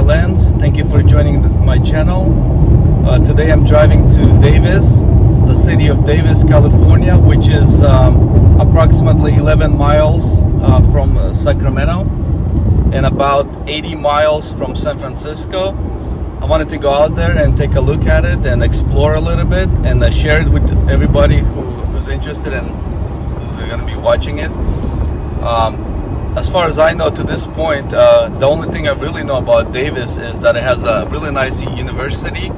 lens. Thank you for joining my channel. Today I'm driving to Davis, the city of Davis, California, which is approximately 11 miles from Sacramento and about 80 miles from San Francisco. I wanted to go out there and take a look at it and explore a little bit and share it with everybody who's interested and who's going to be watching it. As far as I know to this point, the only thing I really know about Davis is that it has a really nice university,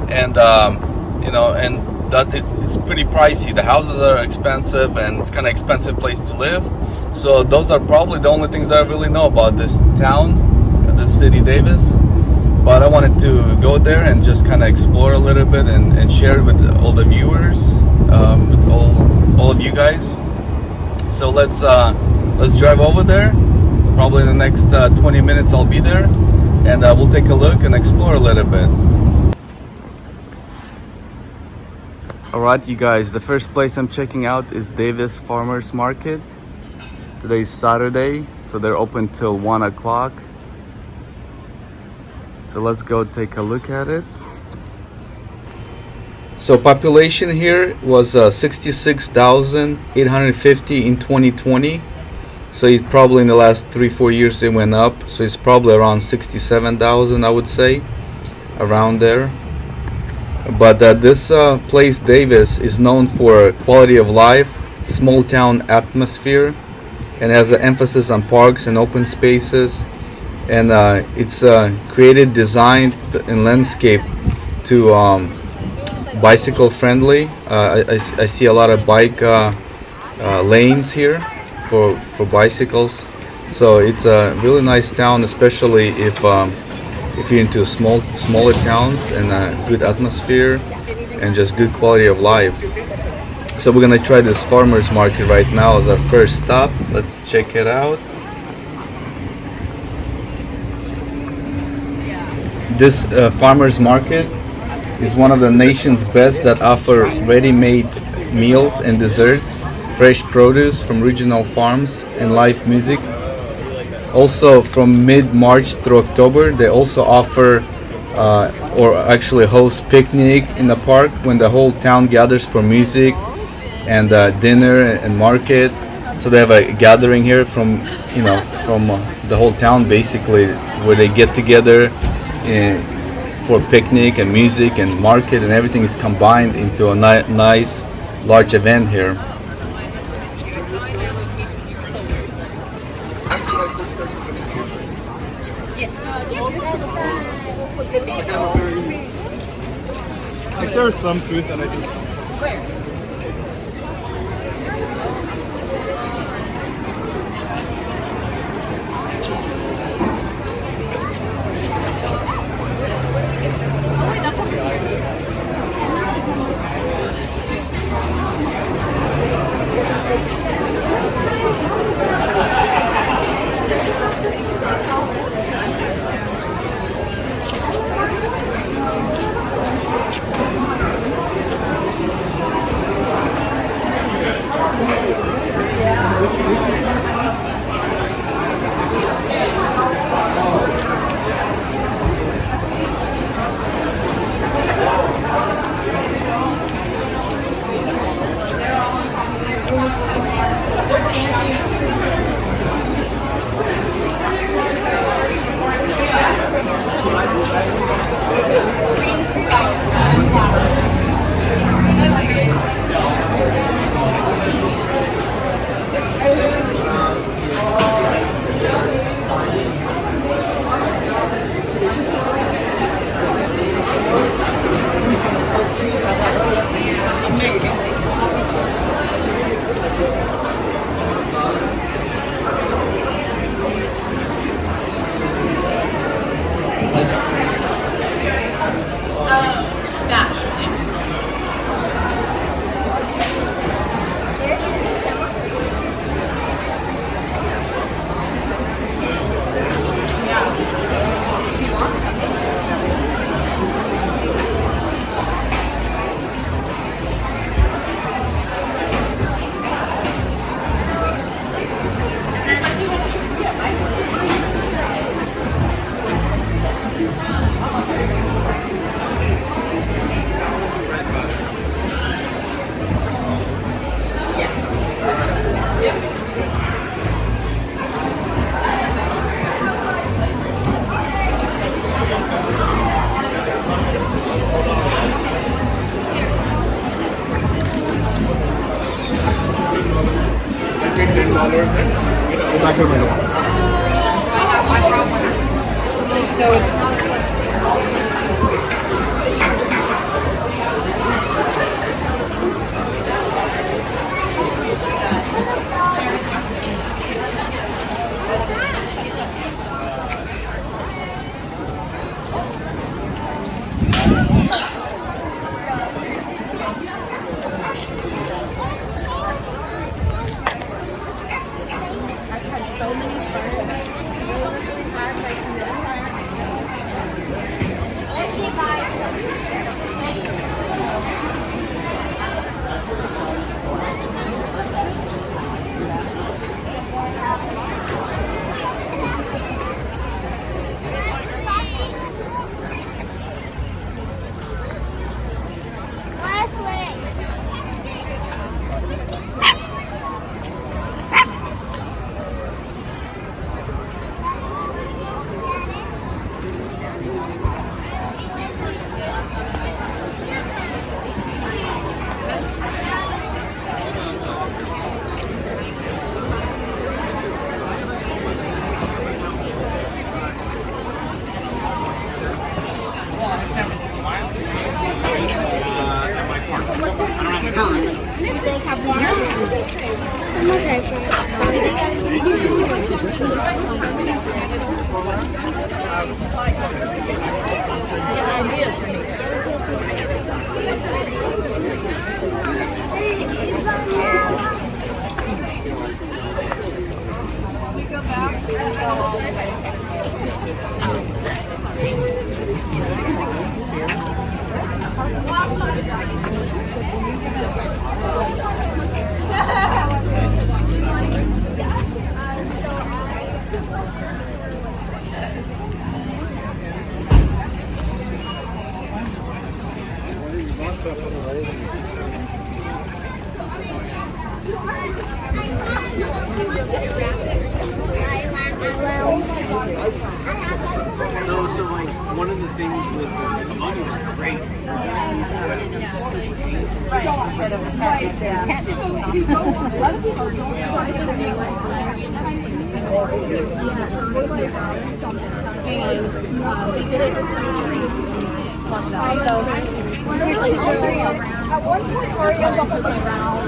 and and that it's pretty pricey. The houses are expensive, and it's kind of expensive place to live. So those are probably the only things that I really know about this town, this city, Davis. But I wanted to go there and just kind of explore a little bit and share it with all the viewers, with all of you guys. So let's drive over there. Probably in the next 20 minutes I'll be there, and we'll take a look and explore a little bit. Alright, you guys, the first place I'm checking out is Davis Farmers Market. Today's Saturday, so they're open till 1 o'clock. So let's go take a look at it. So population here was 66,850 in 2020. So it probably in the last 3-4 years it went up. So it's probably around 67,000, I would say, around there. But this place, Davis, is known for quality of life, small town atmosphere, and has an emphasis on parks and open spaces. And it's created, designed, and landscape to bicycle friendly. I see a lot of bike lanes here for bicycles. So it's a really nice town, especially if you're into smaller towns and good atmosphere and just good quality of life. So we're gonna try this farmers market right now as our first stop. Let's check it out. This farmers market is one of the nation's best that offer ready-made meals and desserts, fresh produce from regional farms, and live music. Also, from mid-March through October, they also offer or actually host picnic in the park when the whole town gathers for music and dinner and market. So they have a gathering here from the whole town, basically, where they get together for picnic and music and market, and everything is combined into a nice large event here. Like there are some foods that I do. So like one of the things with the commodity that's great. They did it with so there's like Oreos. At one point, Oreos up on the ground.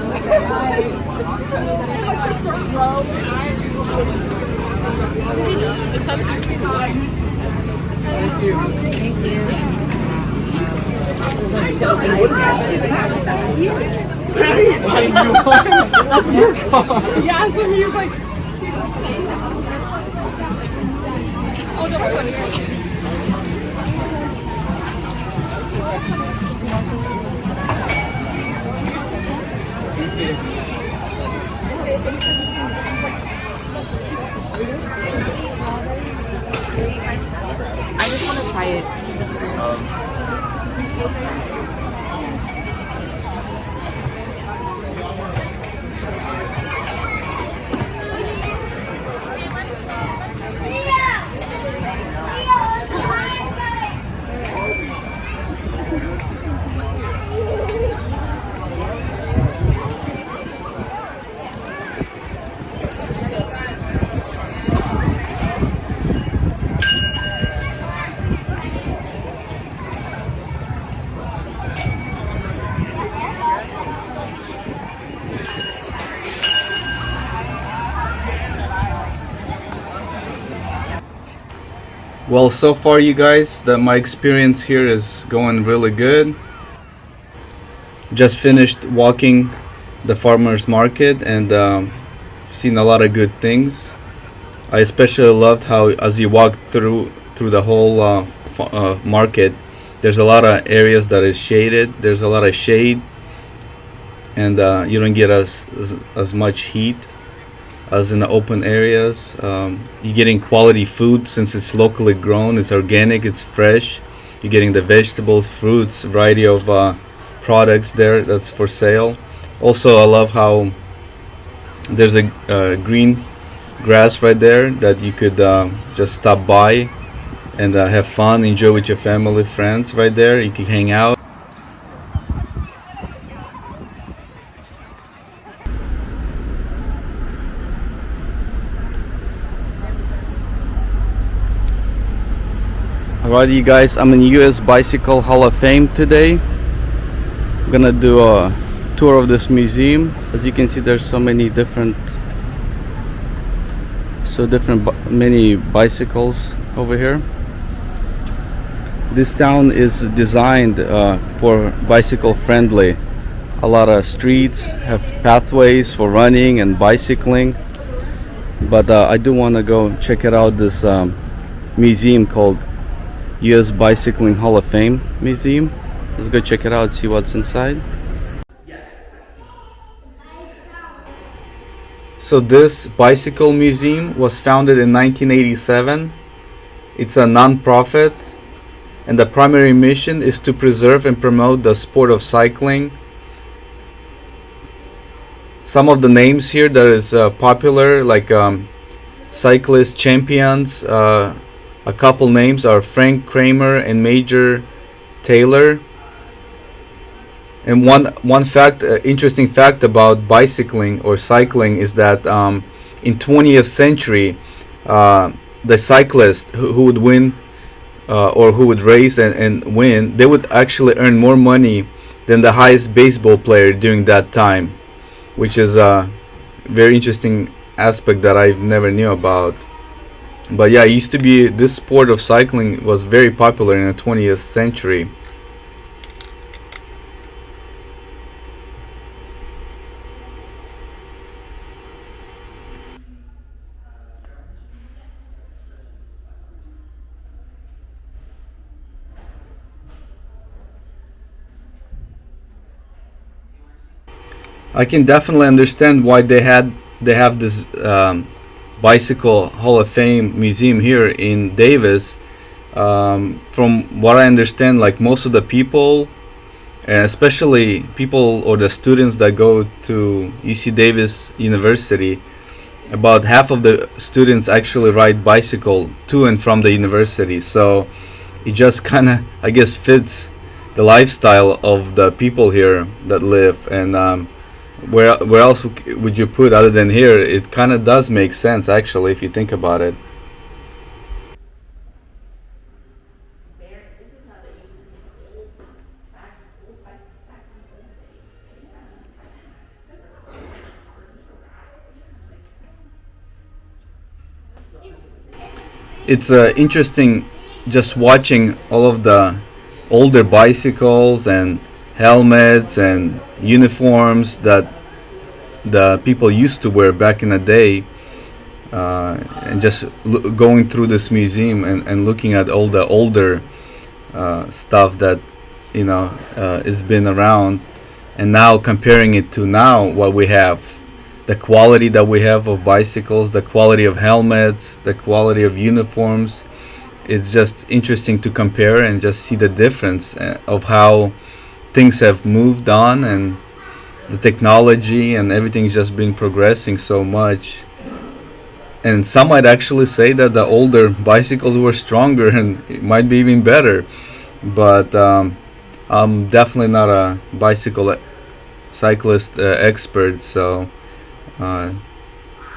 Thank you. Thank you. Those are so good. That's your car. Yeah, so he's like. Oh, don't worry. I just want to try it since it's new. Well, so far you guys, my experience here is going really good. Just finished walking the farmers market and seen a lot of good things. I especially loved how as you walk through the whole market, there's a lot of areas that is shaded. There's a lot of shade, and you don't get as much heat as in the open areas. You're getting quality food since it's locally grown, it's organic, it's fresh. You're getting the vegetables, fruits, variety of products there that's for sale. Also, I love how there's a green grass right there that you could just stop by and have fun, enjoy with your family, friends right there. You can hang out. Alright, you guys, I'm in US Bicycle Hall of Fame today. I'm gonna do a tour of this museum. As you can see, there's so many different many bicycles over here. This town is designed for bicycle friendly. A lot of streets have pathways for running and bicycling, but I do want to go check it out, this museum called US Bicycling Hall of Fame Museum. Let's go check it out, see what's inside. So this bicycle museum was founded in 1987. It's a non-profit, and the primary mission is to preserve and promote the sport of cycling. Some of the names here that is popular, like cyclist champions, a couple names are Frank Kramer and Major Taylor. And one fact, interesting fact about bicycling or cycling is that in 20th century, the cyclist who would win or who would race and win, they would actually earn more money than the highest baseball player during that time, which is a very interesting aspect that I never knew about. But yeah, it used to be, this sport of cycling was very popular in the 20th century. I can definitely understand why they have this Bicycle Hall of Fame museum here in Davis. From what I understand, like most of the people and especially people or the students that go to UC Davis University. About half of the students actually ride bicycle to and from the university. So it just kind of, I guess, fits the lifestyle of the people here that live. And where else would you put other than here? It kind of does make sense actually if you think about it. It's interesting just watching all of the older bicycles and helmets and uniforms that the people used to wear back in the day, and just going through this museum and looking at all the older stuff that has been around, and now comparing it to now what we have, the quality that we have of bicycles, the quality of helmets, the quality of uniforms. It's just interesting to compare and just see the difference of how things have moved on, and the technology and everything's just been progressing so much. And some might actually say that the older bicycles were stronger and it might be even better. But I'm definitely not a bicycle cyclist expert, so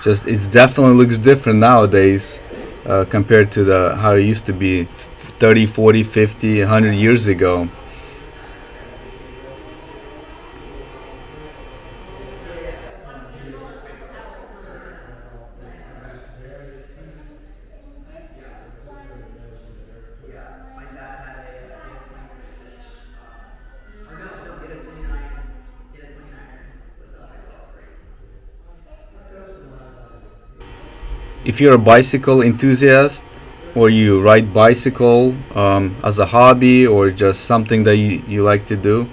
just it definitely looks different nowadays compared to the how it used to be 30, 40, 50, 100 years ago. If you're a bicycle enthusiast, or you ride bicycle as a hobby or just something that you like to do,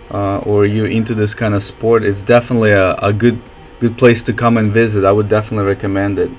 or you're into this kind of sport, it's definitely a good place to come and visit. I would definitely recommend it.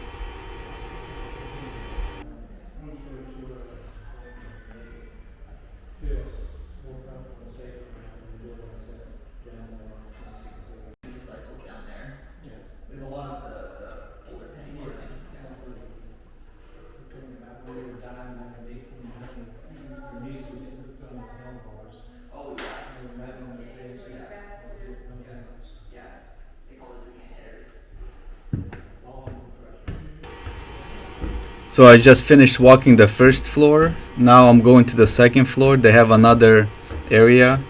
So I just finished walking the first floor. Now I'm going to the second floor. They have another area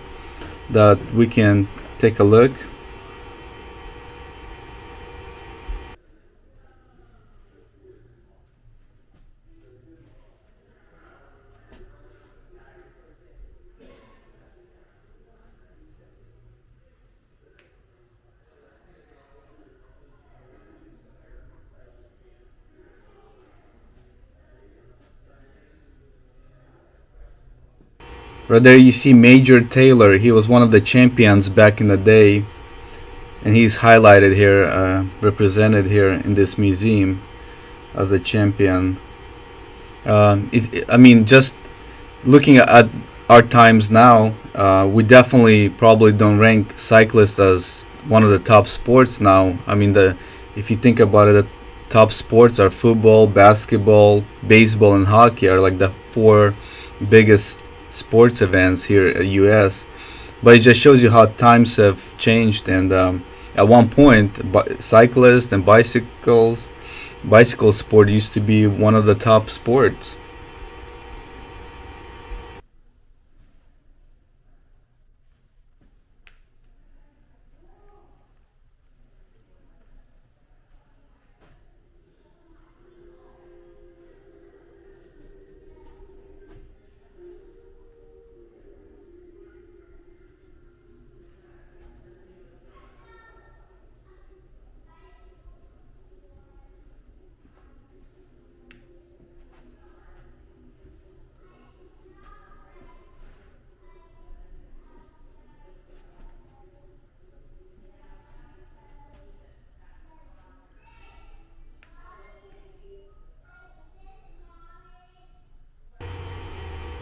that we can take a look. Right there you see Major Taylor. He was one of the champions back in the day, and he's highlighted here, represented here in this museum as a champion. I mean, just looking at our times now, we definitely probably don't rank cyclists as one of the top sports now. I mean, if you think about it, the top sports are football, basketball, baseball, and hockey are like the four biggest sports events here at US. But it just shows you how times have changed, and at one point, cyclists and bicycle sport used to be one of the top sports.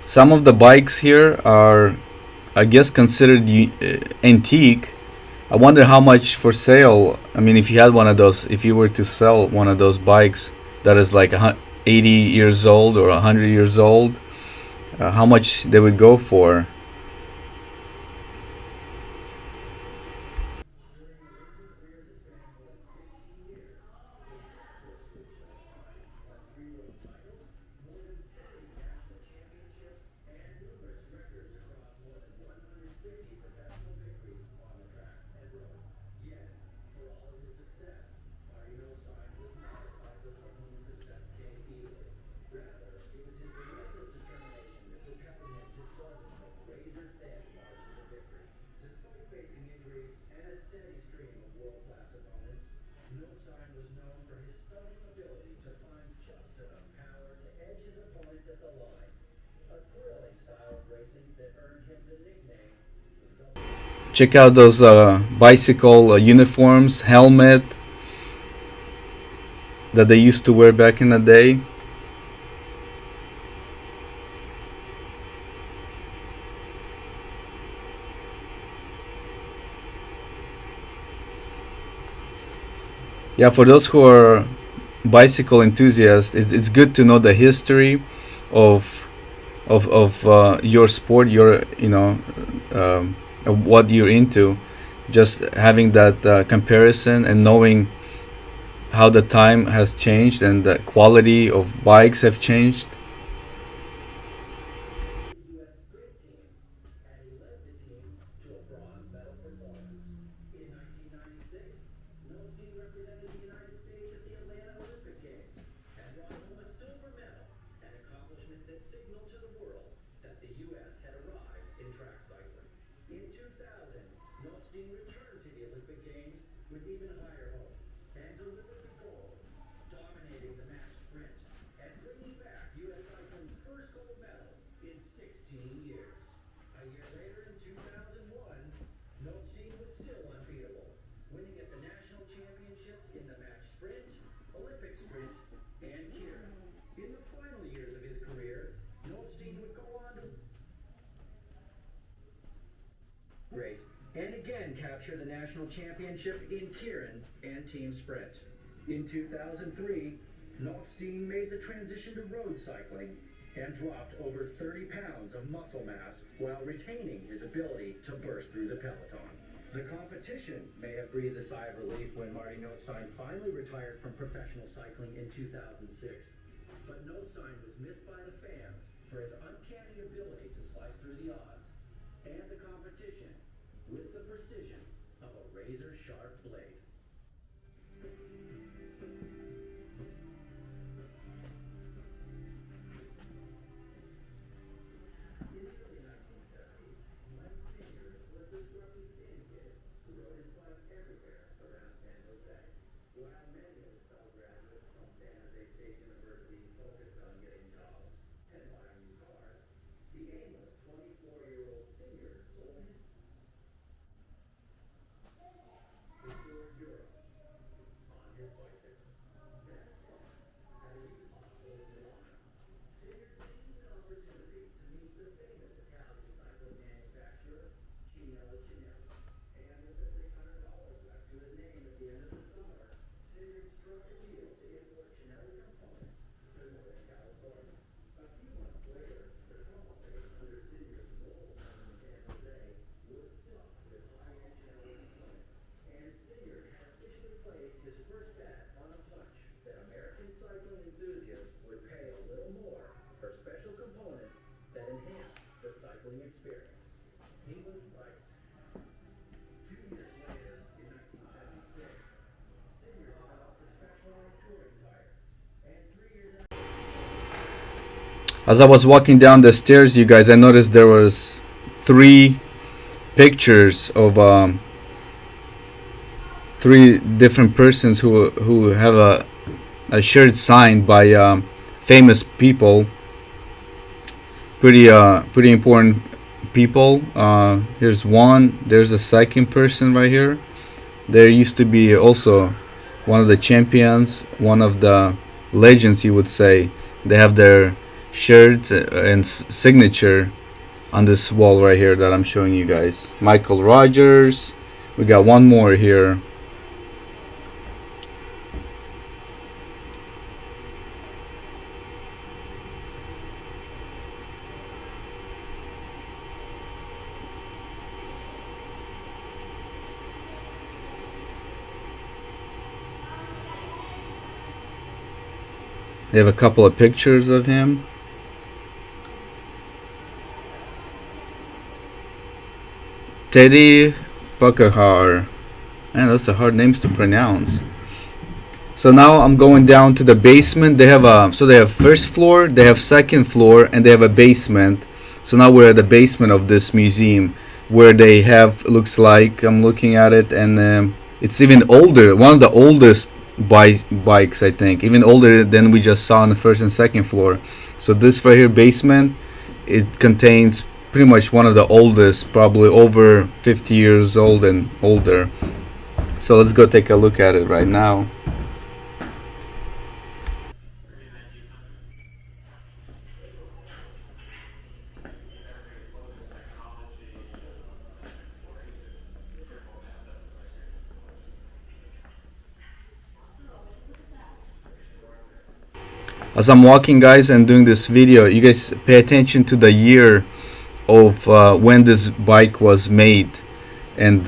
Some of the bikes here are I guess considered antique. I wonder how much for sale. I mean, if you had one of those, if you were to sell one of those bikes that is like 80 years old or 100 years old, how much they would go for. Check out those bicycle uniforms, helmet that they used to wear back in the day. Yeah, for those who are bicycle enthusiasts, it's good to know the history of your sport, your what you're into. Just having that comparison and knowing how the time has changed and the quality of bikes have changed. Race and again capture the national championship in Kieran and team sprint. In 2003, Nolstein made the transition to road cycling and dropped over 30 pounds of muscle mass while retaining his ability to burst through the peloton. The competition may have breathed a sigh of relief when Marty Nolstein finally retired from professional cycling in 2006. But Nolstein was missed by the fans for his uncanny ability to slice through the odds and the competition with the precision of a razor-sharp blade. As I was walking down the stairs, you guys, I noticed there was 3 pictures of 3 different persons who have a shirt signed by famous people, pretty important people. Here's one. There's a second person right here. There used to be also one of the champions, one of the legends, you would say. They have their shirt and signature on this wall right here that I'm showing you guys. Michael Rogers. We got one more here. They have a couple of pictures of him. Teddy Buckahar. Man, those are hard names to pronounce. So now I'm going down to the basement. They have they have first floor, they have second floor, and they have a basement. So now we're at the basement of this museum, where they have, looks like, I'm looking at it, and it's even older. One of the oldest bikes, I think, even older than we just saw on the first and second floor. So this right here, basement, it contains pretty much one of the oldest, probably over 50 years old and older. So let's go take a look at it right now. As I'm walking, guys, and doing this video, you guys pay attention to the year of when this bike was made, and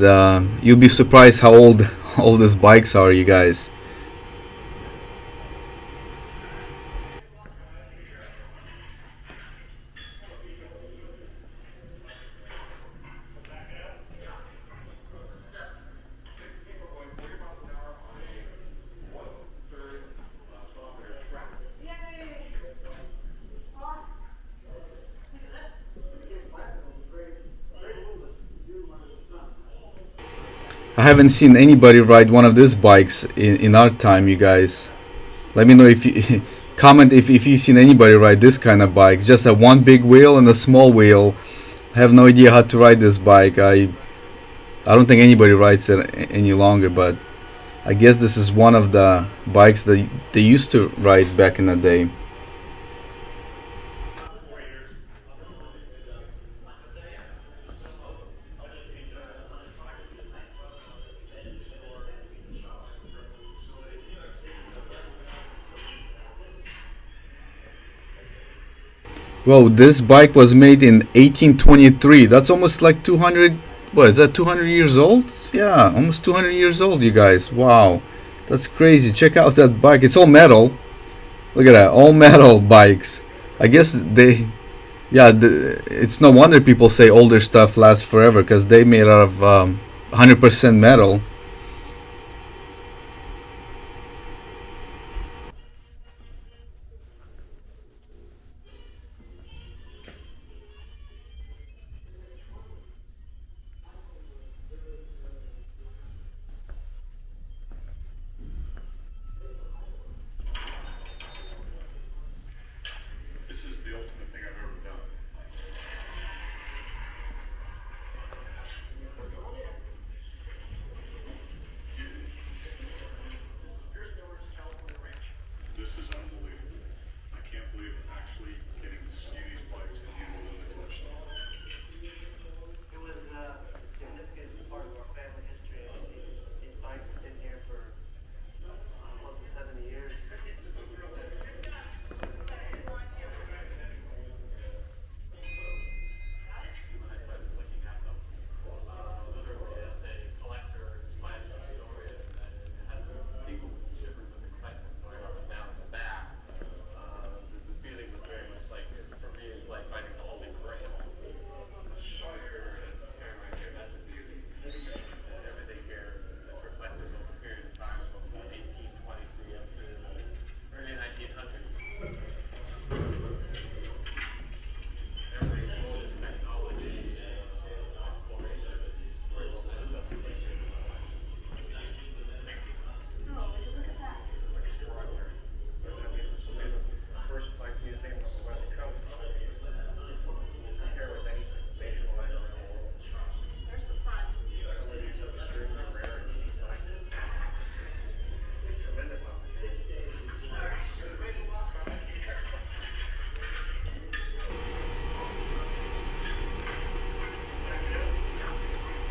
you'll be surprised how old all these bikes are, you guys. I haven't seen anybody ride one of these bikes in our time, you guys. Let me know if you comment if you've seen anybody ride this kind of bike. Just a one big wheel and a small wheel. I have no idea how to ride this bike. I don't think anybody rides it any longer, but I guess this is one of the bikes that they used to ride back in the day. Well, this bike was made in 1823. That's almost like 200. What is that? 200 years old? Yeah, almost 200 years old, you guys. Wow, that's crazy. Check out that bike. It's all metal. Look at that, all metal bikes. I guess they, yeah, it's no wonder people say older stuff lasts forever, because they made out of 100% metal.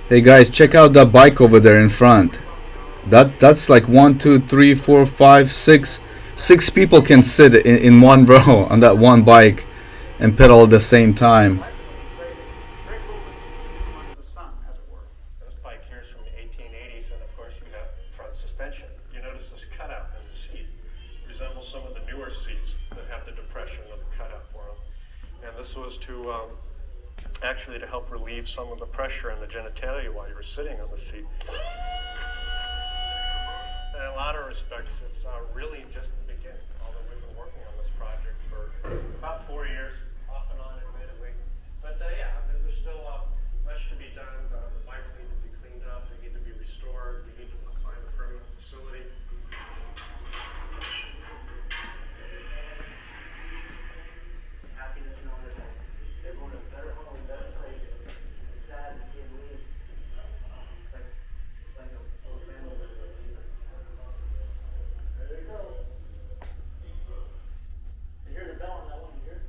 Hey guys, check out that bike over there in front. That's like 1, 2, 3, 4, 5, 6. 6 people can sit in one row on that one bike and pedal at the same time. Great movements under the sun, as it were. This bike here is from the 1880s, and of course you have front suspension. You notice this cutout in the seat resembles some of the newer seats that have the depression of the cutout for them. And this was to actually to help relieve some of the pressure in the genitalia while you were sitting on the seat. In a lot of respects, it's really just the beginning, although we've been working on this project for about 4 years, off and on admittedly. But yeah, there's still much to be done. The bikes need to be cleaned up, they need to be restored, we need to find a permanent facility. Happiness knowing that everyone is better home, better place. It's sad to see him leave. It's like a whole family member. There you go. You hear the bell on that one, you hear?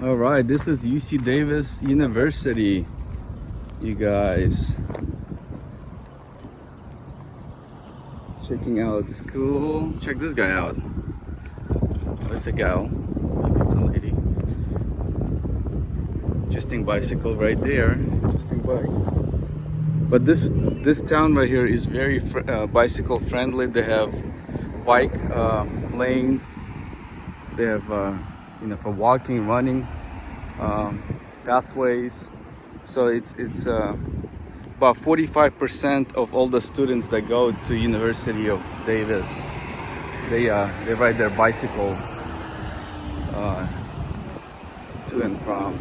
All right, this is UC Davis University, you guys. Checking out school. Check this guy out. Oh, it's a gal. Maybe it's a lady. Interesting bicycle right there. Interesting bike. But this town right here is very bicycle friendly. They have bike lanes. They have for walking, running, pathways. So it's about 45% of all the students that go to University of Davis, they ride their bicycle to and from.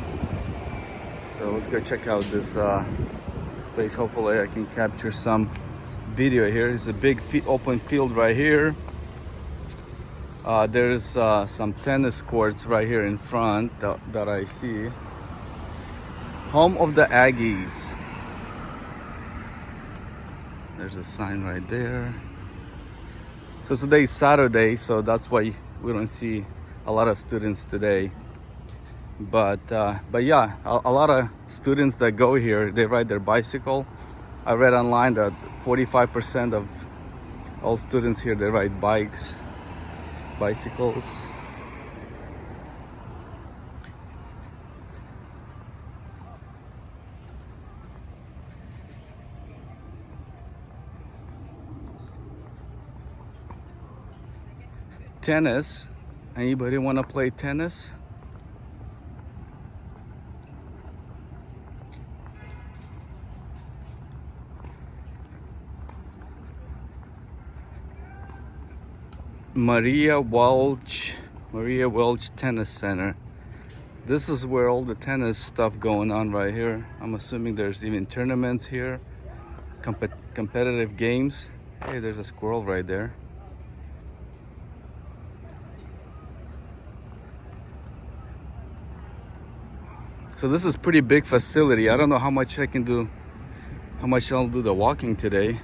So let's go check out this place. Hopefully I can capture some video here. It's a big open field right here. There's some tennis courts right here in front that I see. Home of the Aggies. There's a sign right there. So today is Saturday, so that's why we don't see a lot of students today. But yeah, a lot of students that go here, they ride their bicycle. I read online that 45% of all students here, they ride bicycles. tennis. Anybody want to play tennis? Maria Welch Tennis Center. This is where all the tennis stuff going on right here. I'm assuming there's even tournaments here, competitive games. Hey, there's a squirrel right there. So this is pretty big facility. I don't know how much I can do, how much I'll do the walking today.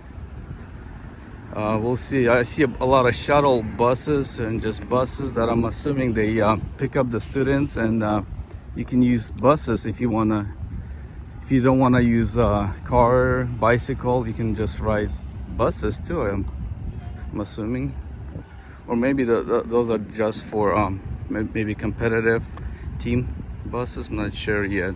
We'll see. I see a lot of shuttle buses and just buses that I'm assuming they pick up the students, and you can use buses if you wanna. If you don't wanna use car, bicycle, you can just ride buses too. I'm assuming, or maybe those are just for maybe competitive team buses. I'm not sure yet.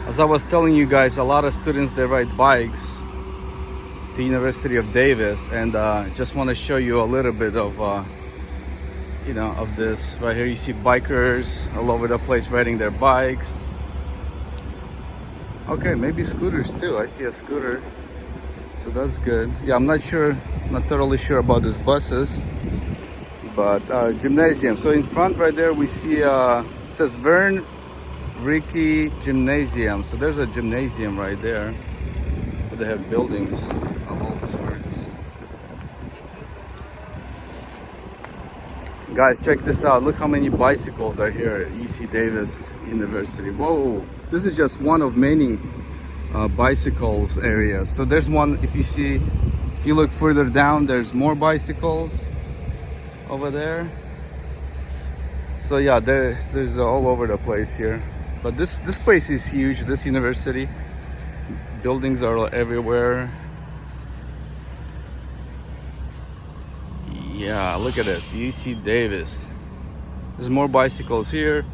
As I was telling you guys, a lot of students, they ride bikes to University of Davis, and just want to show you a little bit of you know, of this right here. You see bikers all over the place riding their bikes. Okay, maybe scooters too. I see a scooter, so that's good. Yeah, I'm not totally sure about these buses, but gymnasium. So in front right there we see it says Vern Rickey Gymnasium. So there's a gymnasium right there, but they have buildings of all sorts. Guys, check this out. Look how many bicycles are here at UC Davis University. Whoa, this is just one of many bicycles areas. So there's one, if you look further down, there's more bicycles over there. So yeah, there's all over the place here. But this place is huge, this university. Buildings are everywhere. Yeah, look at this, UC Davis. There's more bicycles here.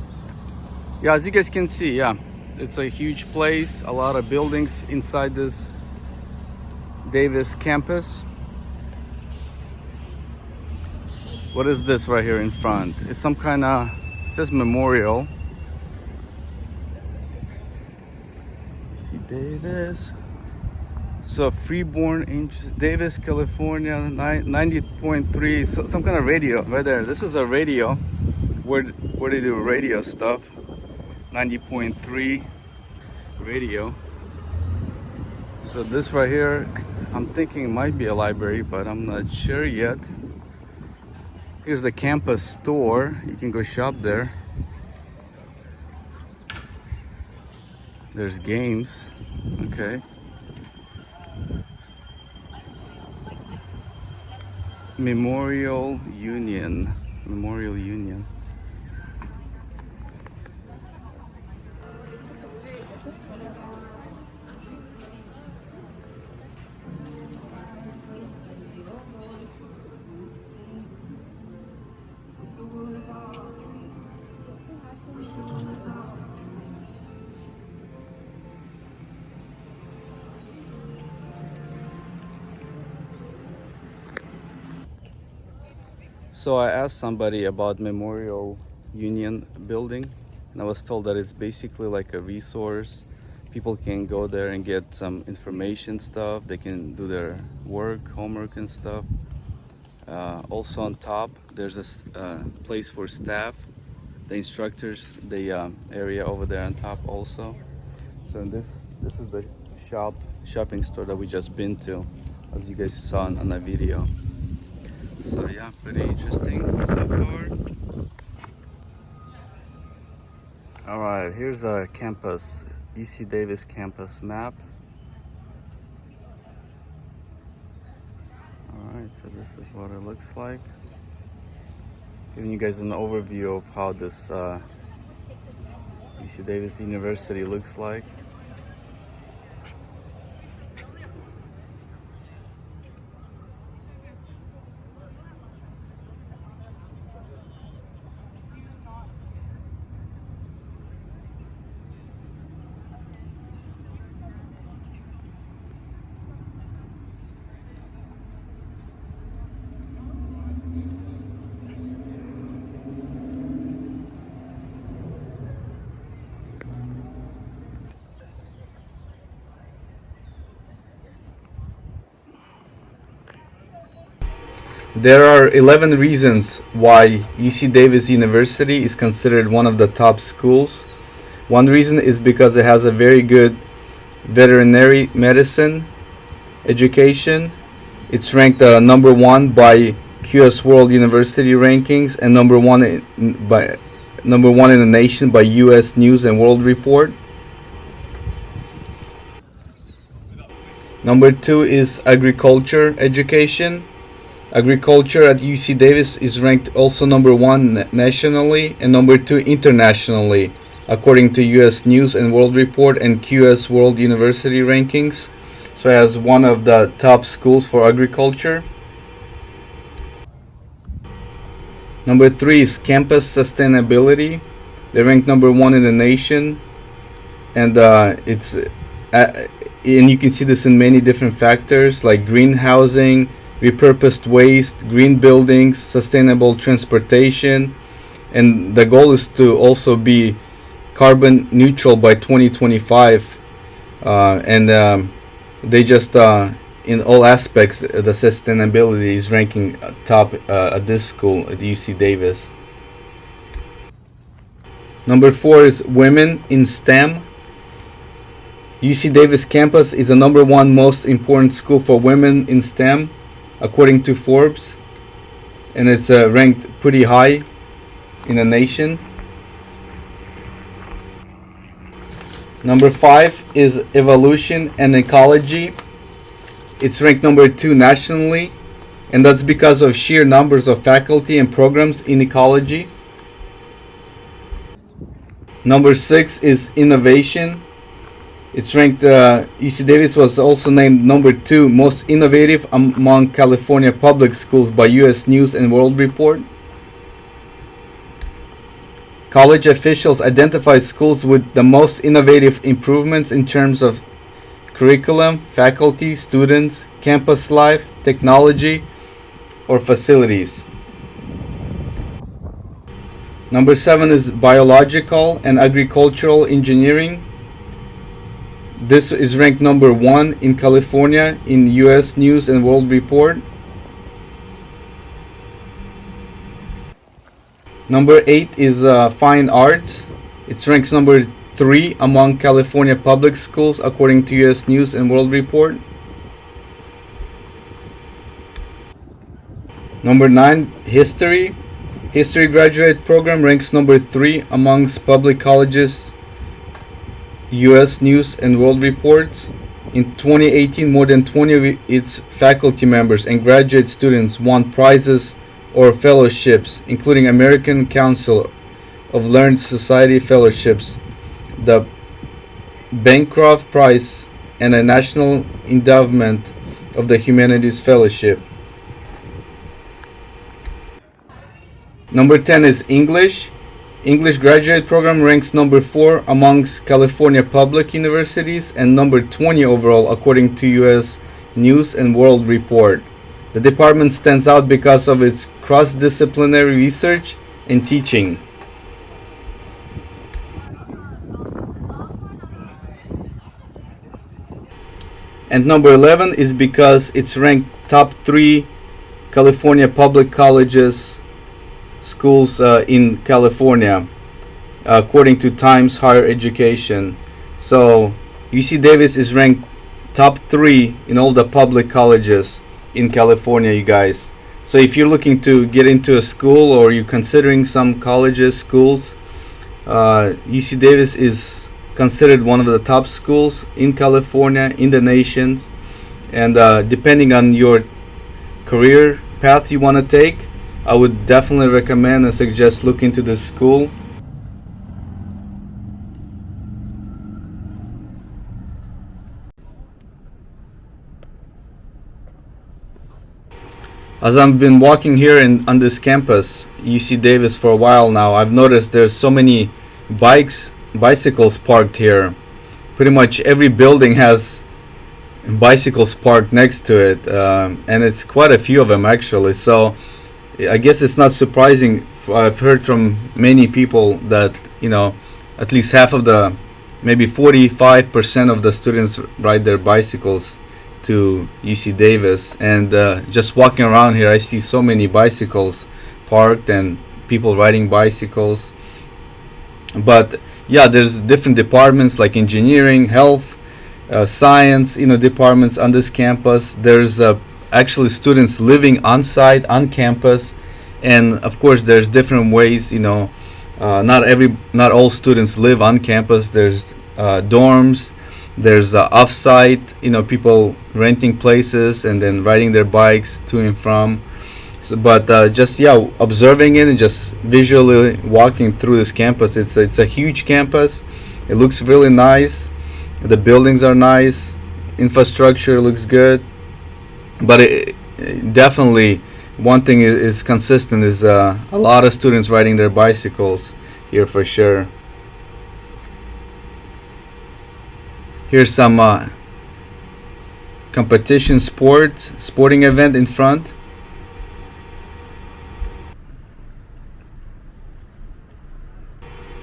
Yeah, as you guys can see, yeah, it's a huge place, a lot of buildings inside this Davis campus. What is this right here in front? It's some kind of, it says memorial. UC Davis. So Freeborn in Davis, California, 90.3, some kind of radio right there. This is a radio where they do radio stuff. 90.3 radio. So this right here, I'm thinking it might be a library, but I'm not sure yet. Here's the campus store. You can go shop there. There's games. Okay. Memorial Union. So I asked somebody about Memorial Union building, and I was told that it's basically like a resource. People can go there and get some information stuff. They can do their homework and stuff. Also on top, there's a place for staff, the instructors, the area over there on top also. So this is the shopping store that we just been to, as you guys saw on the video. So yeah, pretty interesting so far. All right, here's a campus, UC Davis campus map. All right, so this is what it looks like. Giving you guys an overview of how this UC Davis University looks like. There are 11 reasons why UC Davis University is considered one of the top schools. One reason is because it has a very good veterinary medicine education. It's ranked number one by QS World University rankings and number one in the nation by U.S. News and World Report. Number two is agriculture education. Agriculture at UC Davis is ranked also number one nationally and number two internationally, according to U.S. News and World Report and QS World University rankings. So it has one of the top schools for agriculture. Number three is campus sustainability. They rank number one in the nation, and and you can see this in many different factors like green housing, repurposed waste, green buildings, sustainable transportation, and the goal is to also be carbon neutral by 2025. They just in all aspects the sustainability is ranking top at this school at UC Davis. Number four is women in STEM. UC Davis campus is the number one most important school for women in STEM, according to Forbes, and it's ranked pretty high in the nation. Number five is evolution and ecology. It's ranked number two nationally, and that's because of sheer numbers of faculty and programs in ecology. Number six is innovation. It's ranked, UC Davis was also named number two most innovative among California public schools by U.S. News and World Report. College officials identify schools with the most innovative improvements in terms of curriculum, faculty, students, campus life, technology, or facilities. Number seven is biological and agricultural engineering. This is ranked number one in California in U.S. News and World Report. Number eight is fine arts. It ranks number three among California public schools according to U.S. News and World Report. Number nine, history. History graduate program ranks number three amongst public colleges U.S. News and World Reports. In 2018, more than 20 of its faculty members and graduate students won prizes or fellowships, including American Council of Learned Society fellowships, the Bancroft Prize, and a National Endowment of the Humanities Fellowship. Number 10 is English. English graduate program ranks number 4 amongst California public universities and number 20 overall according to U.S. News and World Report. The department stands out because of its cross-disciplinary research and teaching. And number 11 is because it's ranked top 3 California public colleges schools in California according to Times Higher Education. So UC Davis is ranked top 3 in all the public colleges in California, you guys. So if you're looking to get into a school or you're considering some colleges, schools, UC Davis is considered one of the top schools in California, in the nations. And depending on your career path you want to take, I would definitely recommend and suggest look into this school. As I've been walking here on this campus, UC Davis, for a while now, I've noticed there's so many bicycles parked here. Pretty much every building has bicycles parked next to it, and it's quite a few of them actually. So I guess it's not surprising. I've heard from many people that, you know, at least half of the, maybe 45% of the students ride their bicycles to UC Davis, and just walking around here I see so many bicycles parked and people riding bicycles. But yeah, there's different departments like engineering, health, science, departments on this campus. There's actually students living on site on campus, and of course there's different ways. Not all students live on campus. There's dorms, there's off-site, people renting places and then riding their bikes to and from. So, but just observing it and just visually walking through this campus, it's a huge campus. It looks really nice. The buildings are nice. Infrastructure looks good. But definitely one thing is consistent is a lot of students riding their bicycles here for sure. Here's some competition sporting event in front.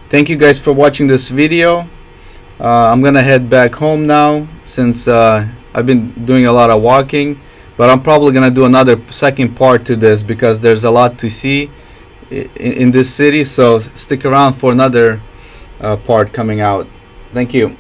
Thank you guys for watching this video. I'm gonna head back home now since I've been doing a lot of walking, but I'm probably gonna do another second part to this because there's a lot to see in this city, so stick around for another part coming out. Thank you.